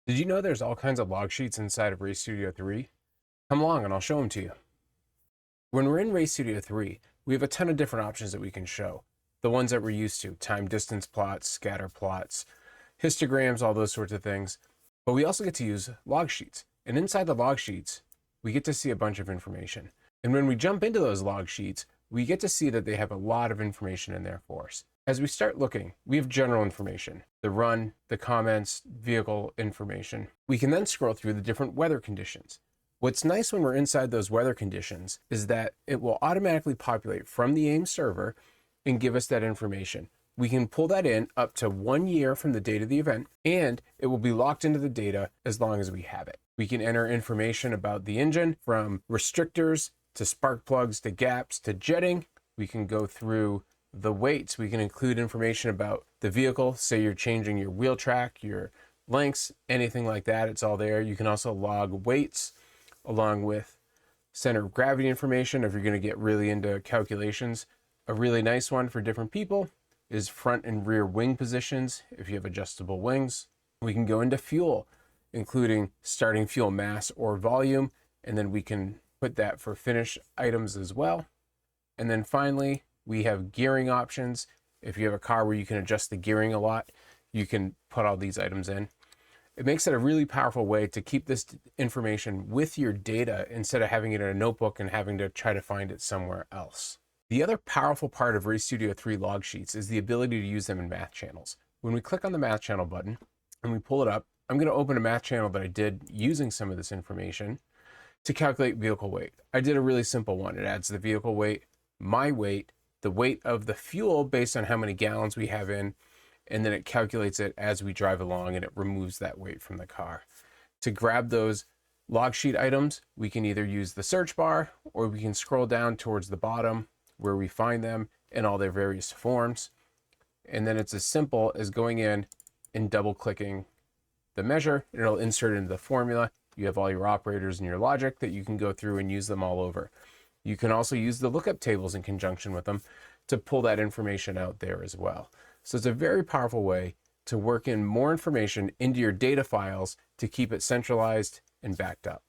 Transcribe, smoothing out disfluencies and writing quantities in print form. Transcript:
Did you know there's all kinds of log sheets inside of Race Studio 3? Come along and I'll show them to you. When we're in Race Studio 3, we have a ton of different options that we can show. The ones that we're used to, time distance plots, scatter plots, histograms, all those sorts of things. But we also get to use log sheets. And inside the log sheets, we get to see a bunch of information. And when we jump into those log sheets, we get to see that they have a lot of information in there for us. As we start looking, we have general information, the run, the comments, vehicle information. We can then scroll through the different weather conditions. What's nice when we're inside those weather conditions is that it will automatically populate from the AIM server and give us that information. We can pull that in up to 1 year from the date of the event, and it will be locked into the data as long as we have it. We can enter information about the engine, from restrictors to spark plugs to gaps to jetting. We can go through the weights. We can include information about the vehicle. Say you're changing your wheel track, your lengths, anything like that, it's all there. You can also log weights along with center of gravity information if you're going to get really into calculations. A really nice one for different people is front and rear wing positions if you have adjustable wings. We can go into fuel, including starting fuel mass or volume, and then we can put that for finish items as well. And then finally, we have gearing options. If you have a car where you can adjust the gearing a lot, you can put all these items in. It makes it a really powerful way to keep this information with your data instead of having it in a notebook and having to try to find it somewhere else. The other powerful part of Race Studio 3 log sheets is the ability to use them in math channels. When we click on the math channel button and we pull it up, I'm going to open a math channel that I did using some of this information to calculate vehicle weight. I did a really simple one. It adds the vehicle weight, my weight, the weight of the fuel based on how many gallons we have in, and then it calculates it as we drive along and it removes that weight from the car. To grab those log sheet items, we can either use the search bar or we can scroll down towards the bottom where we find them in all their various forms. And then it's as simple as going in and double clicking the measure, and it'll insert into the formula. You have all your operators and your logic that you can go through and use them all over. You can also use the lookup tables in conjunction with them to pull that information out there as well. So it's a very powerful way to work in more information into your data files to keep it centralized and backed up.